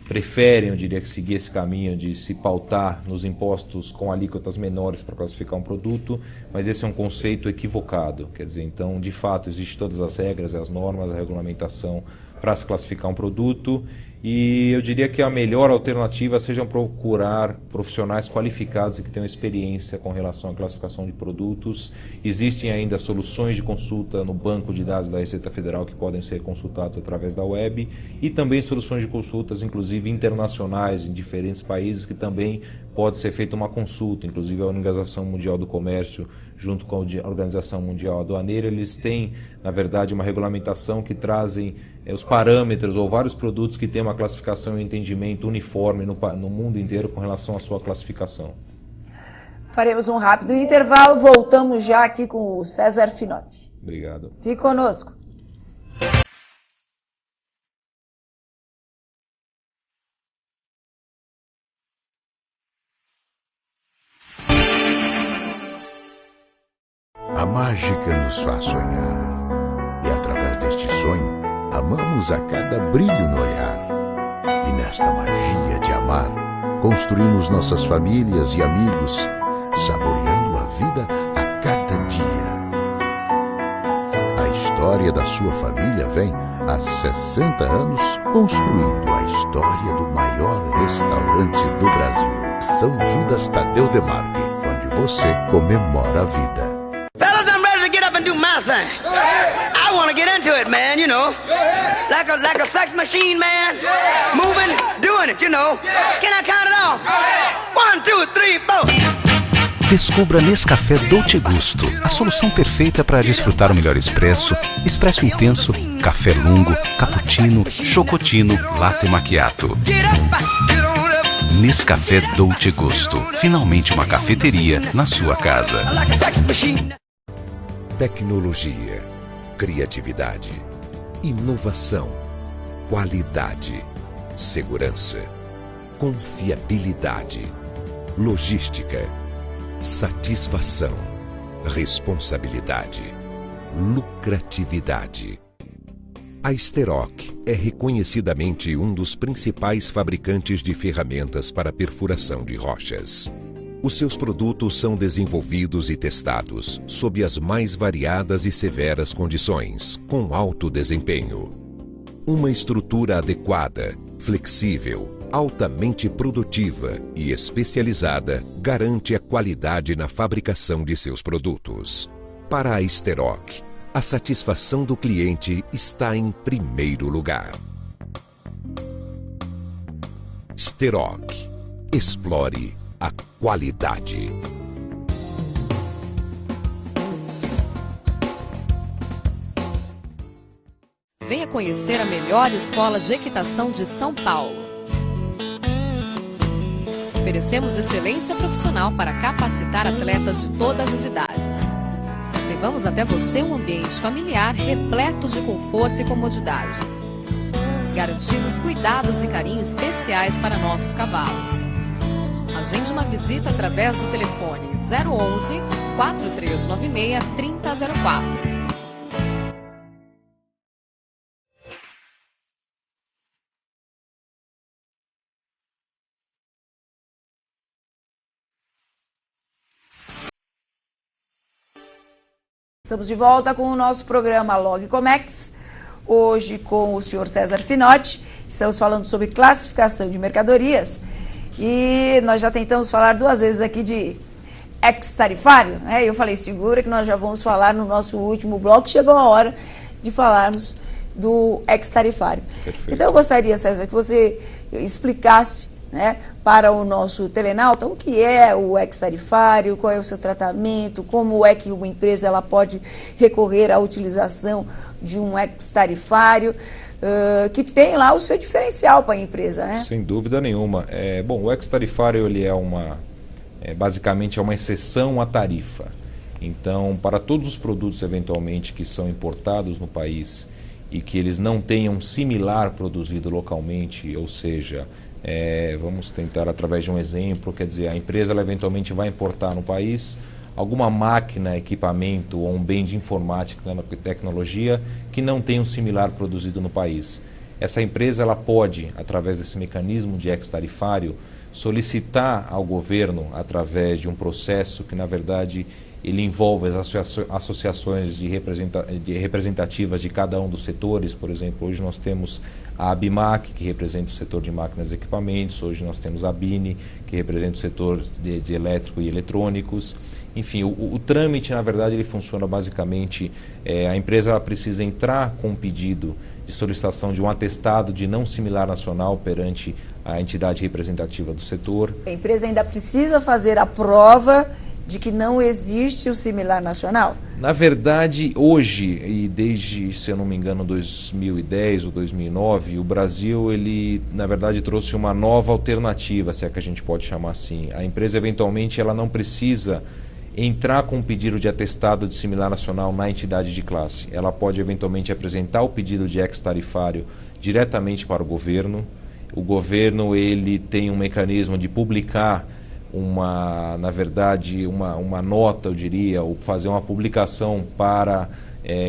preferem, eu diria, que seguir esse caminho de se pautar nos impostos com alíquotas menores para classificar um produto, mas esse é um conceito equivocado. Quer dizer, então, de fato, existem todas as regras, as normas, a regulamentação para se classificar um produto, e eu diria que a melhor alternativa seja procurar profissionais qualificados e que tenham experiência com relação à classificação de produtos. Existem ainda soluções de consulta no banco de dados da Receita Federal que podem ser consultadas através da web, e também soluções de consultas, inclusive internacionais, em diferentes países, que também pode ser feita uma consulta. Inclusive a Organização Mundial do Comércio, junto com a Organização Mundial Aduaneira, eles têm, na verdade, uma regulamentação que trazem os parâmetros ou vários produtos que têm uma classificação e entendimento uniforme no mundo inteiro com relação à sua classificação. Faremos um rápido intervalo, voltamos já aqui com o César Finotti. Obrigado. Fique conosco. A mágica nos faz sonhar, e através deste sonho, amamos a cada brilho no olhar. E nesta magia de amar, construímos nossas famílias e amigos, saboreando a vida a cada dia. A história da sua família vem há 60 anos construindo a história do maior restaurante do Brasil, São Judas Tadeu Demarque, onde você comemora a vida. Fellas, I'm ready to get up and do my thing. I want to get into it, man, you know. Like a sex machine, man. Moving, doing it, you know. Can I count it off? 1, 2, 3, 4. Descubra Nescafé Dolce Gusto, a solução perfeita para desfrutar o melhor expresso, expresso intenso, café lungo, cappuccino, chocotino, latte macchiato. Nescafé Dolce Gusto, finalmente uma cafeteria na sua casa. Tecnologia, criatividade, inovação, qualidade, segurança, confiabilidade, logística, satisfação, responsabilidade, lucratividade. A Esteroc é reconhecidamente um dos principais fabricantes de ferramentas para perfuração de rochas. Os seus produtos são desenvolvidos e testados sob as mais variadas e severas condições, com alto desempenho. Uma estrutura adequada, flexível, altamente produtiva e especializada garante a qualidade na fabricação de seus produtos. Para a Esteroc, a satisfação do cliente está em primeiro lugar. Esteroc. Explore a qualidade. Venha conhecer a melhor escola de equitação de São Paulo. Oferecemos excelência profissional para capacitar atletas de todas as idades. Levamos levamos até você um ambiente familiar repleto de conforto e comodidade. Garantimos cuidados e carinho especiais para nossos cavalos. Agende uma visita através do telefone 011 4396 3004. Estamos de volta com o nosso programa Log Comex, hoje com o senhor César Finotti. Estamos falando sobre classificação de mercadorias e nós já tentamos falar 2 vezes aqui de ex-tarifário, né? Eu falei, segura que nós já vamos falar no nosso último bloco, chegou a hora de falarmos do ex-tarifário. Então eu gostaria, César, que você explicasse, né, para o nosso telenauta o que é o ex-tarifário, qual é o seu tratamento, como é que uma empresa ela pode recorrer à utilização de um ex-tarifário, que tem lá o seu diferencial para a empresa, né? Sem dúvida nenhuma. Bom, o ex-tarifário ele basicamente é uma exceção à tarifa. Então, para todos os produtos eventualmente que são importados no país e que eles não tenham um similar produzido localmente, ou seja, vamos tentar através de um exemplo, quer dizer, a empresa ela eventualmente vai importar no país alguma máquina, equipamento ou um bem de informática, tecnologia que não tem um similar produzido no país. Essa empresa ela pode, através desse mecanismo de ex-tarifário, solicitar ao governo, através de um processo que, na verdade, ele envolve as associações representativas de cada um dos setores. Por exemplo, hoje nós temos a ABIMAC, que representa o setor de máquinas e equipamentos, hoje nós temos a BINE, que representa o setor de elétrico e eletrônicos. Enfim, o trâmite, na verdade, ele funciona basicamente, a empresa precisa entrar com um pedido de solicitação de um atestado de não similar nacional perante a entidade representativa do setor. A empresa ainda precisa fazer a prova de que não existe o similar nacional? Na verdade, hoje, e desde, se eu não me engano, 2010 ou 2009, o Brasil, ele, na verdade, trouxe uma nova alternativa, se é que a gente pode chamar assim. A empresa, eventualmente, ela não precisa entrar com um pedido de atestado de similar nacional na entidade de classe. Ela pode, eventualmente, apresentar o pedido de ex-tarifário diretamente para o governo. O governo, ele tem um mecanismo de publicar na verdade, uma nota, eu diria, ou fazer uma publicação para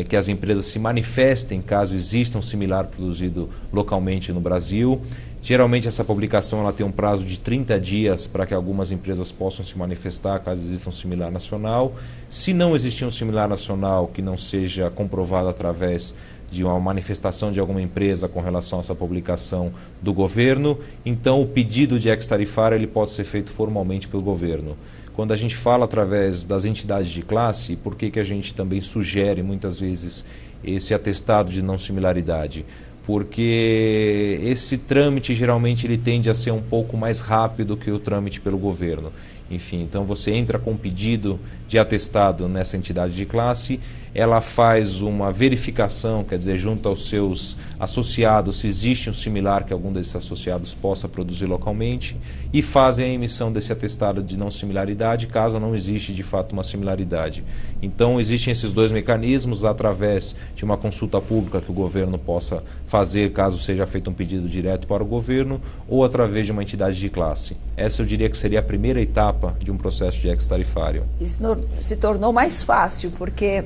que as empresas se manifestem caso exista um similar produzido localmente no Brasil. Geralmente essa publicação ela tem um prazo de 30 dias para que algumas empresas possam se manifestar caso exista um similar nacional. Se não existir um similar nacional que não seja comprovado através de uma manifestação de alguma empresa com relação a essa publicação do governo, então o pedido de ex-tarifário ele pode ser feito formalmente pelo governo. Quando a gente fala através das entidades de classe, por que a gente também sugere muitas vezes esse atestado de não similaridade? Porque esse trâmite geralmente ele tende a ser um pouco mais rápido que o trâmite pelo governo. Enfim, então você entra com um pedido de atestado nessa entidade de classe, ela faz uma verificação, quer dizer, junto aos seus associados, se existe um similar que algum desses associados possa produzir localmente, e fazem a emissão desse atestado de não similaridade, caso não existe de fato uma similaridade. Então existem esses dois mecanismos, através de uma consulta pública que o governo possa fazer, caso seja feito um pedido direto para o governo, ou através de uma entidade de classe. Essa eu diria que seria a primeira etapa de um processo de ex-tarifário. Isso se tornou mais fácil, porque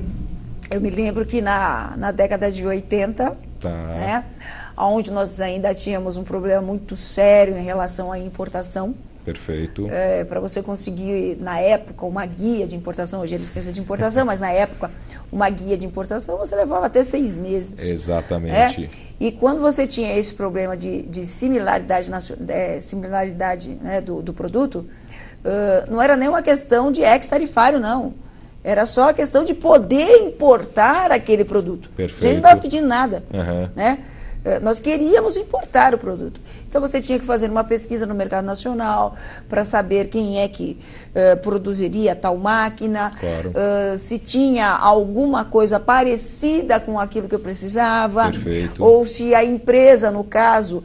eu me lembro que na década de 80, né, onde nós ainda tínhamos um problema muito sério em relação à importação. Perfeito. Para você conseguir, na época, uma guia de importação, hoje é licença de importação, mas na época, uma guia de importação, você levava até 6 meses. Exatamente. E quando você tinha esse problema de similaridade, né, do produto, não era nem uma questão de ex-tarifário, não. Era só a questão de poder importar aquele produto. Perfeito. A gente não estava pedindo nada. Uhum. Né? Nós queríamos importar o produto. Então você tinha que fazer uma pesquisa no mercado nacional para saber quem é que produziria tal máquina, claro. Se tinha alguma coisa parecida com aquilo que eu precisava. Perfeito. Ou se a empresa, no caso,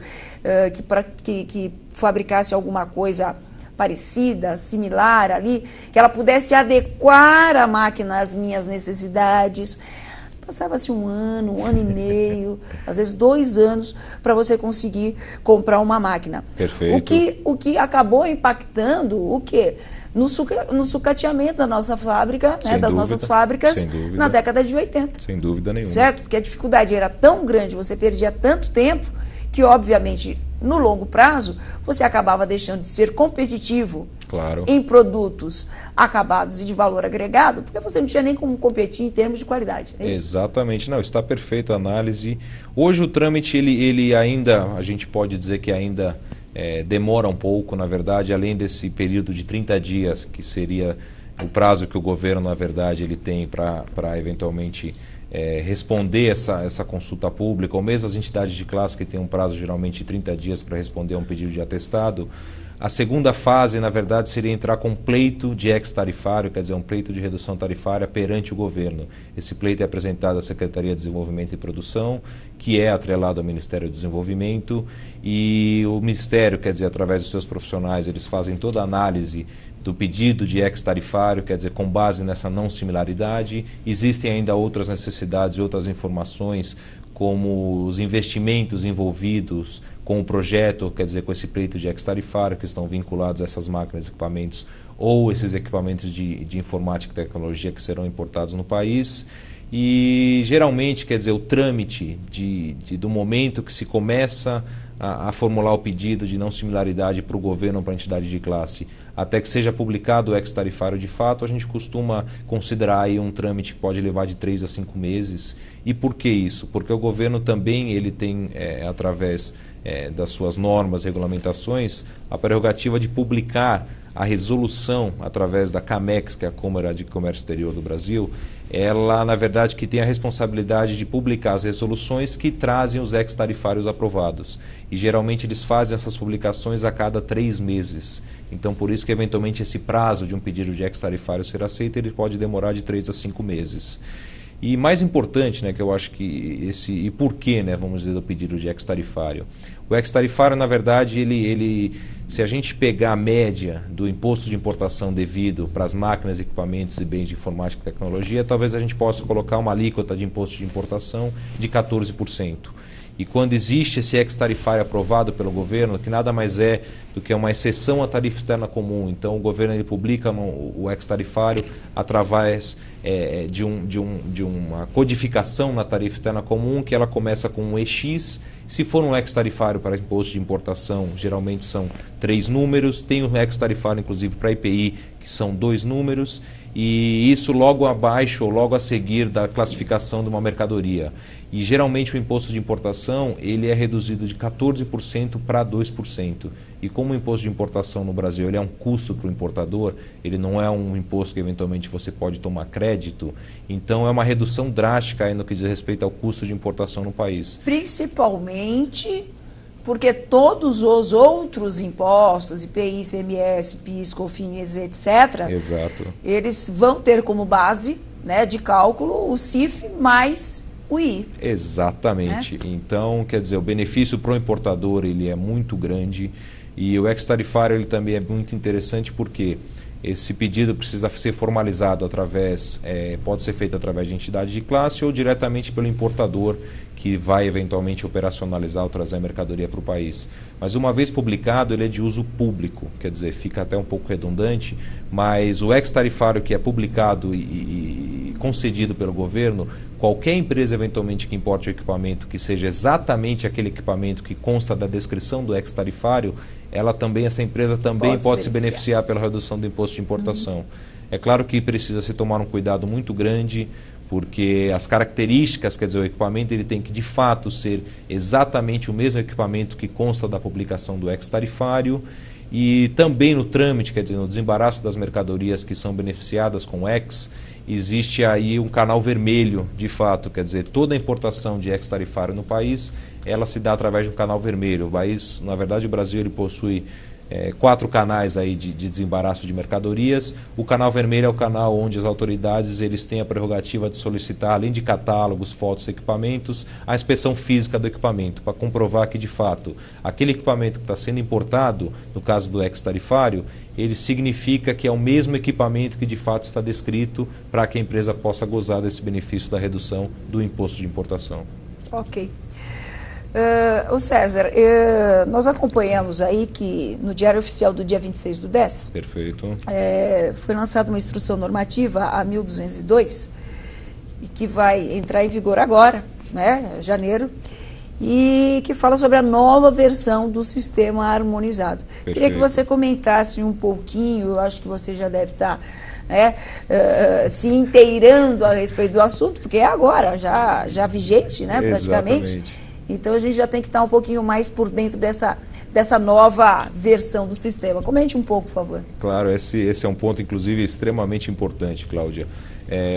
que fabricasse alguma coisa parecida, similar ali, que ela pudesse adequar a máquina às minhas necessidades. Passava-se um ano e meio, às vezes 2 anos, para você conseguir comprar uma máquina. Perfeito. O que acabou impactando o quê? No sucateamento da nossa fábrica, né, das nossas fábricas, na década de 80. Sem dúvida nenhuma. Certo? Porque a dificuldade era tão grande, você perdia tanto tempo, que obviamente, no longo prazo, você acabava deixando de ser competitivo em produtos acabados e de valor agregado, porque você não tinha nem como competir em termos de qualidade. É isso? Exatamente, não, está perfeita a análise. Hoje o trâmite, ele ainda, a gente pode dizer que ainda demora um pouco, na verdade, além desse período de 30 dias, que seria o prazo que o governo, na verdade, ele tem para eventualmente responder essa consulta pública, ou mesmo as entidades de classe que têm um prazo geralmente de 30 dias para responder a um pedido de atestado. A segunda fase, na verdade, seria entrar com um pleito de ex-tarifário, quer dizer, um pleito de redução tarifária perante o governo. Esse pleito é apresentado à Secretaria de Desenvolvimento e Produção, que é atrelado ao Ministério do Desenvolvimento, e o Ministério, quer dizer, através dos seus profissionais, eles fazem toda a análise do pedido de ex-tarifário, quer dizer, com base nessa não similaridade. Existem ainda outras necessidades e outras informações, como os investimentos envolvidos com o projeto, quer dizer, com esse pleito de ex-tarifário, que estão vinculados a essas máquinas e equipamentos, ou esses equipamentos de informática e tecnologia que serão importados no país. E, geralmente, quer dizer, o trâmite do momento que se começa a formular o pedido de não similaridade para o governo ou para a entidade de classe, até que seja publicado o ex-tarifário de fato, a gente costuma considerar aí um trâmite que pode levar de 3 a 5 meses. E por que isso? Porque o governo também ele tem, através das suas normas, regulamentações, a prerrogativa de publicar a resolução através da CAMEX, que é a Câmara de Comércio Exterior do Brasil. Ela, na verdade, que tem a responsabilidade de publicar as resoluções que trazem os ex-tarifários aprovados. E, geralmente, eles fazem essas publicações a cada 3 meses. Então, por isso que, eventualmente, esse prazo de um pedido de ex-tarifário ser aceito, ele pode demorar de 3 a 5 meses. E mais importante, né, que eu acho que e por que, né, vamos dizer, do pedido de ex-tarifário? O ex-tarifário, na verdade, se a gente pegar a média do imposto de importação devido para as máquinas, equipamentos e bens de informática e tecnologia, talvez a gente possa colocar uma alíquota de imposto de importação de 14%. E quando existe esse ex-tarifário aprovado pelo governo, que nada mais é do que uma exceção à tarifa externa comum, então o governo ele publica o ex-tarifário através de uma codificação na tarifa externa comum, que ela começa com um EX. Se for um ex-tarifário para imposto de importação, geralmente são 3 números, tem um ex-tarifário inclusive para IPI, que são 2 números, e isso logo abaixo ou logo a seguir da classificação de uma mercadoria. E geralmente o imposto de importação ele é reduzido de 14% para 2%. E como o imposto de importação no Brasil ele é um custo para o importador, ele não é um imposto que eventualmente você pode tomar crédito, então é uma redução drástica aí no que diz respeito ao custo de importação no país. Principalmente porque todos os outros impostos, IPI, ICMS, PIS, COFINS, etc., Exato. Eles vão ter como base, né, de cálculo o CIF mais o I. Exatamente. Então, quer dizer, o benefício para o importador ele é muito grande, e o ex-tarifário ele também é muito interessante porque esse pedido precisa ser formalizado através, pode ser feito através de entidade de classe ou diretamente pelo importador, que vai eventualmente operacionalizar ou trazer a mercadoria para o país. Mas uma vez publicado, ele é de uso público, quer dizer, fica até um pouco redundante, mas o ex-tarifário que é publicado e concedido pelo governo, qualquer empresa eventualmente que importe o equipamento que seja exatamente aquele equipamento que consta da descrição do ex-tarifário, essa empresa também pode se beneficiar pela redução do imposto de importação. É claro que precisa se tomar um cuidado muito grande, porque as características, quer dizer, o equipamento ele tem que de fato ser exatamente o mesmo equipamento que consta da publicação do ex-tarifário, e também no trâmite, quer dizer, no desembaraço das mercadorias que são beneficiadas com ex, existe aí um canal vermelho, de fato, quer dizer, toda a importação de ex-tarifário no país, ela se dá através de um canal vermelho. O país, na verdade, o Brasil ele possui 4 canais aí de desembaraço de mercadorias. O canal vermelho é o canal onde as autoridades eles têm a prerrogativa de solicitar, além de catálogos, fotos, equipamentos, a inspeção física do equipamento, para comprovar que, de fato, aquele equipamento que está sendo importado, no caso do ex-tarifário, ele significa que é o mesmo equipamento que, de fato, está descrito para que a empresa possa gozar desse benefício da redução do imposto de importação. Ok. O César, nós acompanhamos aí que no Diário Oficial do dia 26/10, Perfeito. Foi lançada uma instrução normativa, a 1202, e que vai entrar em vigor agora, né, janeiro, e que fala sobre a nova versão do sistema harmonizado. Perfeito. Queria que você comentasse um pouquinho, eu acho que você já deve estar se inteirando a respeito do assunto, porque é agora, já vigente, né, praticamente. Exatamente. Então a gente já tem que estar um pouquinho mais por dentro dessa nova versão do sistema. Comente um pouco, por favor. Claro, esse é um ponto, inclusive, extremamente importante, Cláudia.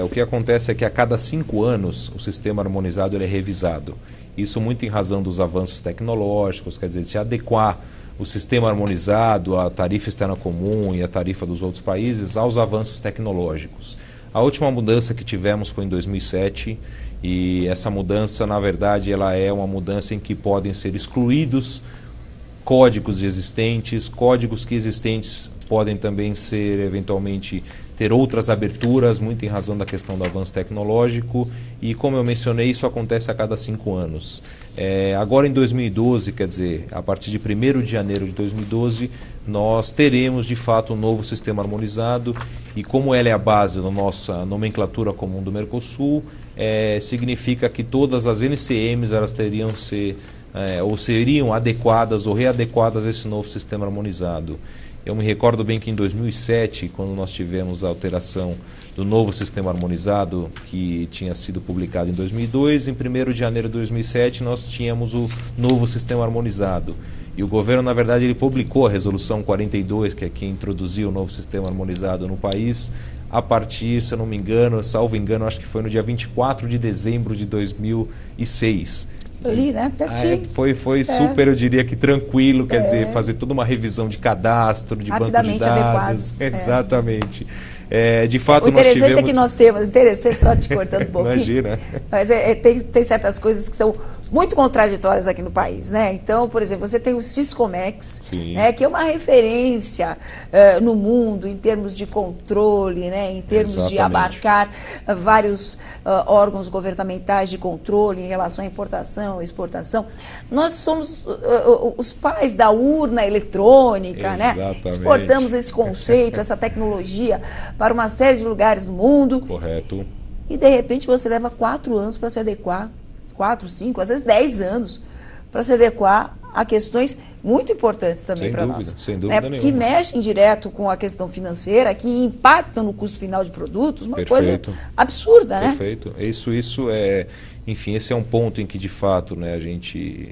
O que acontece é que a cada 5 anos o sistema harmonizado ele é revisado. Isso muito em razão dos avanços tecnológicos, quer dizer, se adequar o sistema harmonizado, a tarifa externa comum e a tarifa dos outros países aos avanços tecnológicos. A última mudança que tivemos foi em 2007 e essa mudança, na verdade, ela é uma mudança em que podem ser excluídos códigos existentes, códigos que existentes podem também ser, eventualmente, ter outras aberturas, muito em razão da questão do avanço tecnológico e, como eu mencionei, isso acontece a cada 5 anos. Agora em 2012, quer dizer, a partir de 1º de janeiro de 2012, nós teremos de fato um novo sistema harmonizado e como ela é a base da nossa nomenclatura comum do Mercosul, significa que todas as NCMs elas teriam ou seriam adequadas ou readequadas a esse novo sistema harmonizado. Eu me recordo bem que em 2007, quando nós tivemos a alteração do novo sistema harmonizado, que tinha sido publicado em 2002, em 1º de janeiro de 2007 nós tínhamos o novo sistema harmonizado. E o governo, na verdade, ele publicou a Resolução 42, que é quem introduziu o novo sistema harmonizado no país, a partir, se eu não me engano, salvo engano, acho que foi no dia 24 de dezembro de 2006. Ali, né? Pertinho. Foi super, eu diria que tranquilo, quer dizer, fazer toda uma revisão de cadastro, de banco de dados. Exatamente. De fato, o interessante nós tivemos... é que nós temos, interessante, só te cortando um pouquinho. Imagina. Mas tem certas coisas que são muito contraditórias aqui no país, né? Então, por exemplo, você tem o Siscomex, né, que é uma referência no mundo em termos de controle, né, em termos de abarcar vários órgãos governamentais de controle em relação à importação, exportação. Nós somos os pais da urna eletrônica, né? Exportamos esse conceito, essa tecnologia para uma série de lugares do mundo. Correto. E, de repente, você leva 4 anos para se adequar, 4, 5, às vezes 10 anos, para se adequar a questões muito importantes também para nós. Sem dúvida nenhuma. Que mexem direto com a questão financeira, que impactam no custo final de produtos, uma coisa absurda, né? Perfeito. Isso é... Enfim, esse é um ponto em que, de fato, né, a gente...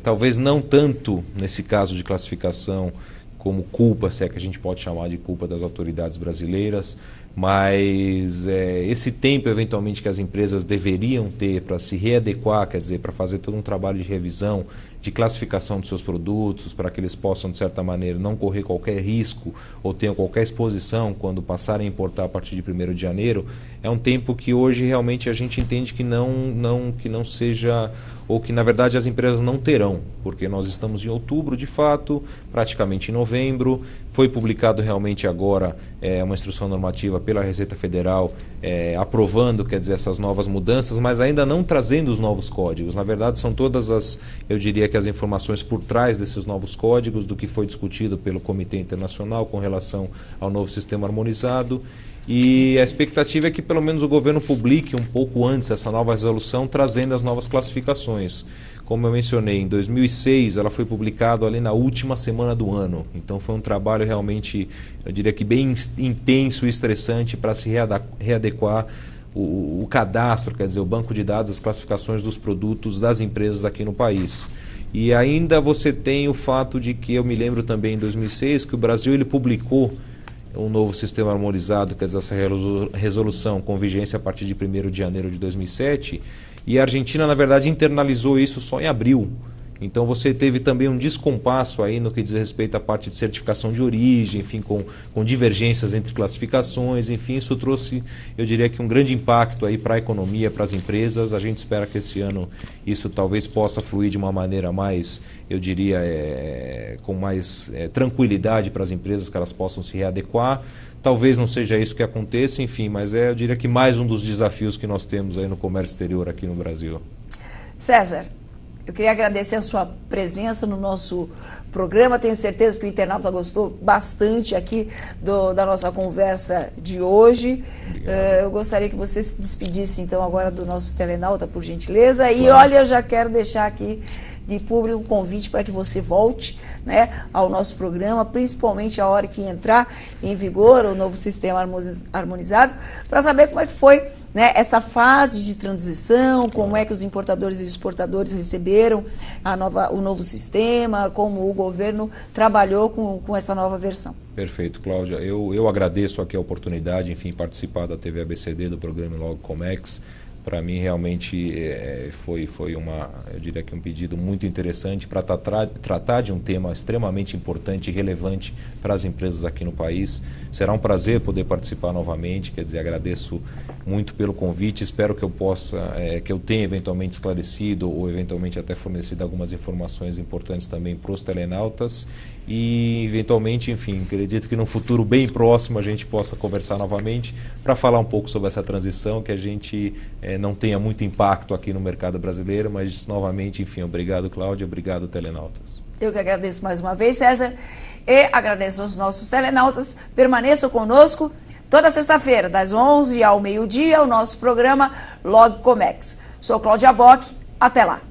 talvez não tanto, nesse caso de classificação, como culpa, se é que a gente pode chamar de culpa das autoridades brasileiras, mas esse tempo, eventualmente, que as empresas deveriam ter para se readequar, quer dizer, para fazer todo um trabalho de revisão, de classificação dos seus produtos, para que eles possam, de certa maneira, não correr qualquer risco ou tenham qualquer exposição quando passarem a importar a partir de 1º de janeiro, é um tempo que hoje realmente a gente entende que não seja, ou que na verdade as empresas não terão, porque nós estamos em outubro de fato, praticamente em novembro, foi publicado realmente agora uma instrução normativa pela Receita Federal aprovando, quer dizer, essas novas mudanças, mas ainda não trazendo os novos códigos. Na verdade são todas eu diria que as informações por trás desses novos códigos, do que foi discutido pelo Comitê Internacional com relação ao novo sistema harmonizado. E a expectativa é que pelo menos o governo publique um pouco antes essa nova resolução, trazendo as novas classificações. Como eu mencionei, em 2006 ela foi publicada ali na última semana do ano. Então foi um trabalho realmente, eu diria que bem intenso e estressante para se readequar o cadastro, quer dizer, o banco de dados, as classificações dos produtos das empresas aqui no país. E ainda você tem o fato de que eu me lembro também em 2006 que o Brasil ele publicou um novo sistema harmonizado, quer dizer, essa resolução com vigência a partir de 1º de janeiro de 2007, e a Argentina, na verdade, internalizou isso só em abril. Então você teve também um descompasso aí no que diz respeito à parte de certificação de origem, enfim, com divergências entre classificações, enfim, isso trouxe, eu diria que um grande impacto aí para a economia, para as empresas. A gente espera que esse ano isso talvez possa fluir de uma maneira mais, eu diria, com mais tranquilidade para as empresas, que elas possam se readequar. Talvez não seja isso que aconteça, enfim, mas eu diria que mais um dos desafios que nós temos aí no comércio exterior aqui no Brasil. César, eu queria agradecer a sua presença no nosso programa. Tenho certeza que o internauta gostou bastante aqui da nossa conversa de hoje. Eu gostaria que você se despedisse, então, agora do nosso telenauta, por gentileza. E, olha, eu já quero deixar aqui de público um convite para que você volte, né, ao nosso programa, principalmente a hora que entrar em vigor o novo sistema harmonizado, para saber como é que foi, né, essa fase de transição, como é que os importadores e exportadores receberam o novo sistema, como o governo trabalhou com essa nova versão. Perfeito, Cláudia. Eu agradeço aqui a oportunidade, enfim, participar da TV ABCD, do programa Logo Comex. Para mim, realmente, foi eu diria que um pedido muito interessante para tratar de um tema extremamente importante e relevante para as empresas aqui no país. Será um prazer poder participar novamente, quer dizer, agradeço muito pelo convite, espero que eu que eu tenha eventualmente esclarecido ou eventualmente até fornecido algumas informações importantes também para os telenautas e, eventualmente, enfim, acredito que num futuro bem próximo a gente possa conversar novamente para falar um pouco sobre essa transição, que a gente não tenha muito impacto aqui no mercado brasileiro, mas, novamente, enfim, obrigado, Cláudia, obrigado, telenautas. Eu que agradeço mais uma vez, César, e agradeço aos nossos telenautas. Permaneçam conosco toda sexta-feira, das 11 ao meio-dia, o nosso programa Log Comex. Sou Cláudia Bock, até lá.